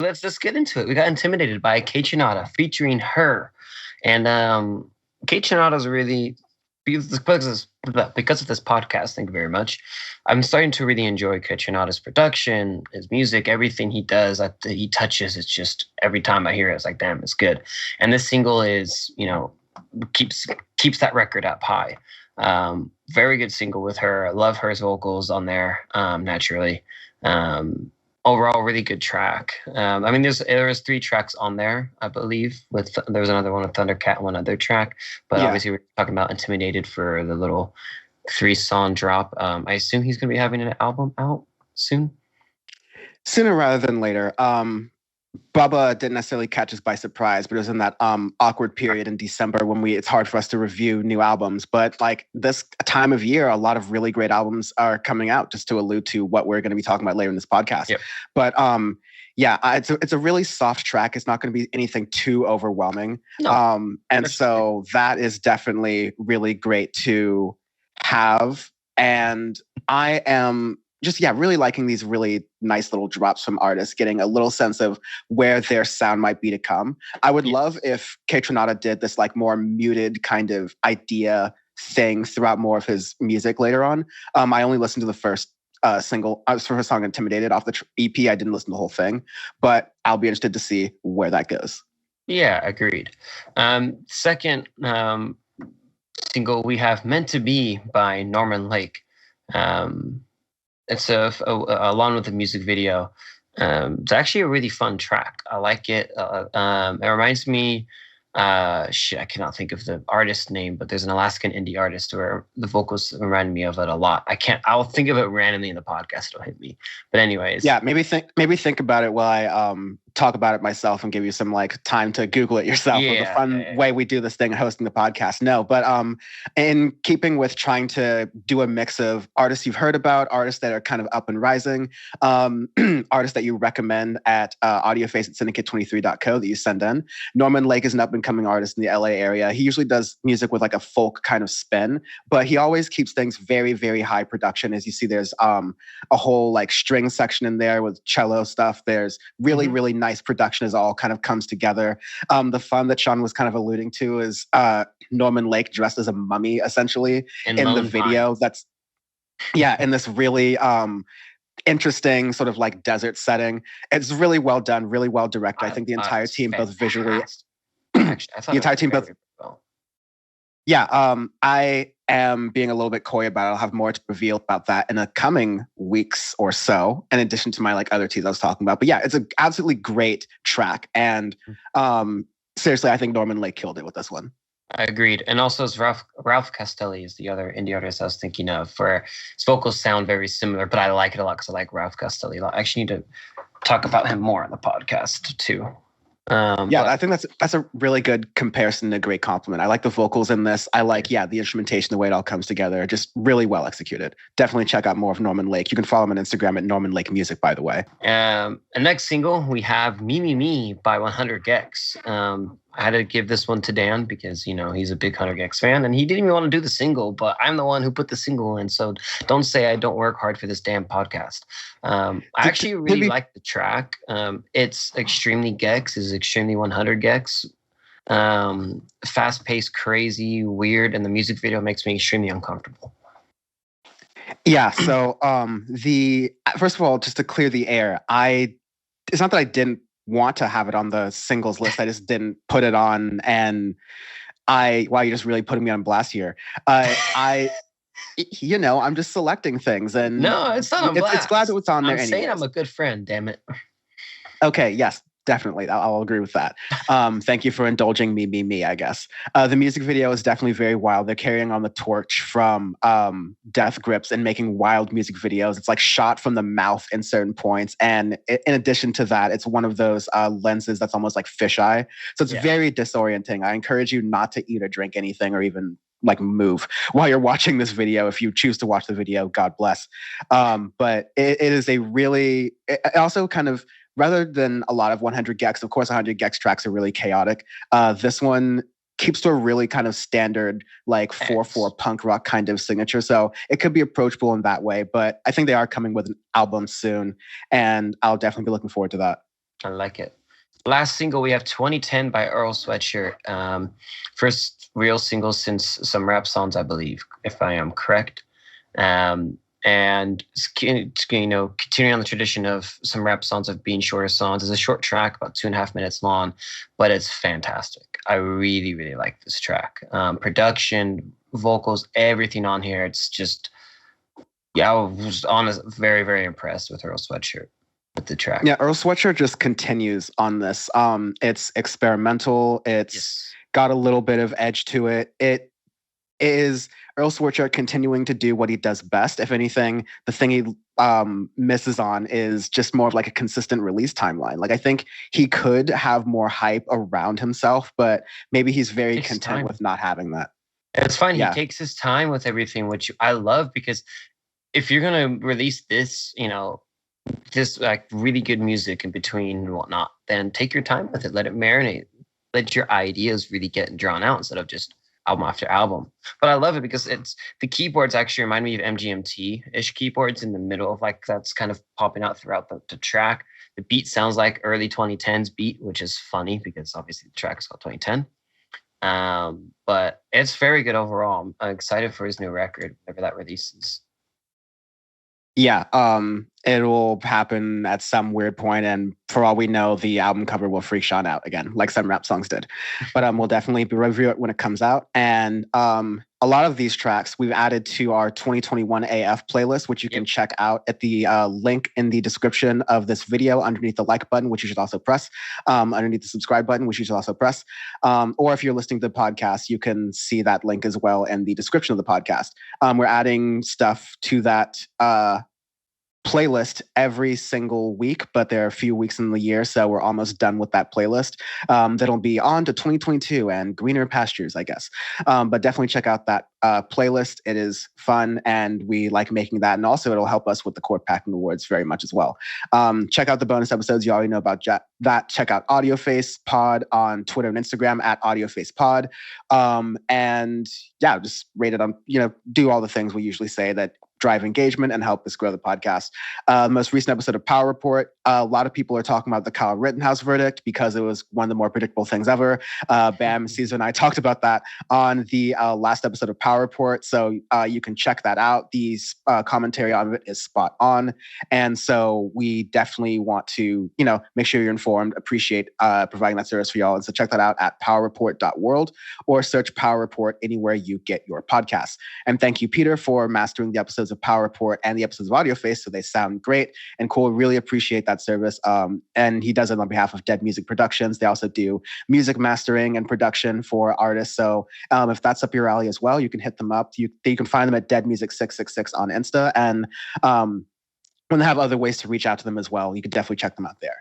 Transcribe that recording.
Let's get into it. We got Intimidated by KAYTRANADA featuring H.E.R. And KAYTRANADA is really because of this podcast. Thank you very much. I'm starting to really enjoy KAYTRANADA's production, his music, everything he does, that he touches. It's just every time I hear it, it's like, damn, it's good. And this single is, keeps that record up high. Very good single with her. I love H.E.R's vocals on there, naturally. Overall, really good track. I mean, there was 3 tracks on there, I believe. There was another one with Thundercat, one other track. But obviously, we're talking about Intimidated for the little 3-song drop. I assume he's going to be having an album out soon. Sooner rather than later. Bubba didn't necessarily catch us by surprise, but it was in that awkward period in December when it's hard for us to review new albums. But like this time of year, a lot of really great albums are coming out, just to allude to what we're going to be talking about later in this podcast. Yep. But it's a really soft track. It's not going to be anything too overwhelming. No, so that is definitely really great to have. And I am just, really liking these really nice little drops from artists, getting a little sense of where their sound might be to come. I would love if KAYTRANADA did this like more muted kind of idea thing throughout more of his music later on. I only listened to the first single, first song, Intimidated, off the EP. I didn't listen to the whole thing, but I'll be interested to see where that goes. Yeah, agreed. Second single, we have Meant to Be by Norman Lake. It's along with the music video. It's actually a really fun track. I like it. It reminds me, I cannot think of the artist's name, but there's an Alaskan indie artist where the vocals remind me of it a lot. I'll think of it randomly in the podcast. It'll hit me. But anyways. Yeah, maybe think about it while I talk about it myself and give you some like time to Google it yourself. Yeah, the fun way we do this thing, hosting the podcast. No, but in keeping with trying to do a mix of artists you've heard about, artists that are kind of up and rising, artists that you recommend at Audioface at syndicate23.co that you send in. Norman Lake is an up and coming artist in the LA area. He usually does music with like a folk kind of spin, but he always keeps things very, very high production. As you see, there's a whole like string section in there with cello stuff. There's really, really nice production as all kind of comes together. The fun that Sean was kind of alluding to is Norman Lake dressed as a mummy, essentially, in the video. That's in this really interesting sort of like desert setting. It's really well done, really well directed. I think the entire team, both visually, the entire team, both. I am being a little bit coy about it. I'll have more to reveal about that in the coming weeks or so, in addition to my like other teas I was talking about. But yeah, it's an absolutely great track. And seriously, I think Norman Lake killed it with this one. I agreed. And also Ralph Castelli is the other indie artist I was thinking of, where his vocals sound very similar, but I like it a lot because I like Ralph Castelli a lot. I actually need to talk about him more on the podcast too. I think that's a really good comparison, a great compliment. I like the vocals in this. I like, the instrumentation, the way it all comes together, just really well executed. Definitely check out more of Norman Lake. You can follow him on Instagram at Norman Lake Music, by the way. And next single, we have Me, Me, Me by 100 Gex. I had to give this one to Dan because, he's a big 100 Gex fan, and he didn't even want to do the single, but I'm the one who put the single in, so don't say I don't work hard for this damn podcast. I actually really like the track. It's extremely Gex. It's extremely 100 Gex. Fast-paced, crazy, weird, and the music video makes me extremely uncomfortable. Yeah, so first of all, just to clear the air, it's not that I didn't want to have it on the singles list. I just didn't put it on, and wow, you're just really putting me on blast here. I'm just selecting things, and no, it's not on blast. It's glad that it's on there. I'm saying I'm a good friend, damn it. Okay, yes, definitely. I'll agree with that. Thank you for indulging me, I guess. The music video is definitely very wild. They're carrying on the torch from Death Grips and making wild music videos. It's like shot from the mouth in certain points. And in addition to that, it's one of those lenses that's almost like fisheye. So it's very disorienting. I encourage you not to eat or drink anything or even like move while you're watching this video. If you choose to watch the video, God bless. But it is it also kind of, rather than a lot of 100 Gex, of course, 100 Gex tracks are really chaotic. This one keeps to a really kind of standard, like 4/4 punk rock kind of signature. So it could be approachable in that way. But I think they are coming with an album soon, and I'll definitely be looking forward to that. I like it. Last single, we have 2010 by Earl Sweatshirt. First real single since some rap songs, I believe, if I am correct. And continuing on the tradition of some rap songs of being shorter songs. It's a short track, about 2.5 minutes long, but it's fantastic. I really, really like this track. Production, vocals, everything on here. It's just, yeah, I was honest, very, very impressed with Earl Sweatshirt with the track. Yeah, Earl Sweatshirt just continues on this. It's experimental. It's got a little bit of edge to it. It is Earl Sweatshirt continuing to do what he does best. If anything, the thing he misses on is just more of like a consistent release timeline. Like I think he could have more hype around himself, but maybe he's very content with not having that. It's fine. Yeah. He takes his time with everything, which I love, because if you're going to release this, just like really good music in between and whatnot, then take your time with it. Let it marinate. Let your ideas really get drawn out instead of just album after album. But I love it because it's the keyboards actually remind me of MGMT-ish keyboards in the middle of like that's kind of popping out throughout the track. The beat sounds like early 2010s beat, which is funny because obviously the track is called 2010. But it's very good overall. I'm excited for his new record whenever that releases. Yeah, it will happen at some weird point, and for all we know, the album cover will freak Sean out again, like some rap songs did. But we'll definitely review it when it comes out. And a lot of these tracks we've added to our 2021 AF playlist, which you can check out at the link in the description of this video underneath the like button, which you should also press, underneath the subscribe button, which you should also press. Or if you're listening to the podcast, you can see that link as well in the description of the podcast. We're adding stuff to that playlist every single week, but there are a few weeks in the year, so we're almost done with that playlist. That'll be on to 2022 and greener pastures, I guess. But definitely check out that playlist. It is fun, and we like making that, and also it'll help us with the Chord Packing Awards very much as well. Check out the bonus episodes. You already know about that. Check out Audioface Pod on Twitter and Instagram at Audioface Pod. And yeah, just rate it on, do all the things we usually say that drive engagement and help us grow the podcast. The most recent episode of Power Report, a lot of people are talking about the Kyle Rittenhouse verdict because it was one of the more predictable things ever. Bam, Caesar and I talked about that on the last episode of Power Report, so you can check that out. The commentary on it is spot on, and so we definitely want to, make sure you're informed, appreciate providing that service for y'all, and so check that out at powerreport.world or search Power Report anywhere you get your podcasts. And thank you, Peter, for mastering the episodes of Power Report and the episodes of Audioface, so they sound great and cool. Really appreciate that service. And he does it on behalf of Dead Music Productions. They also do music mastering and production for artists. So if that's up your alley as well, you can hit them up. You can find them at Dead Music 666 on Insta. And when they have other ways to reach out to them as well, you can definitely check them out there.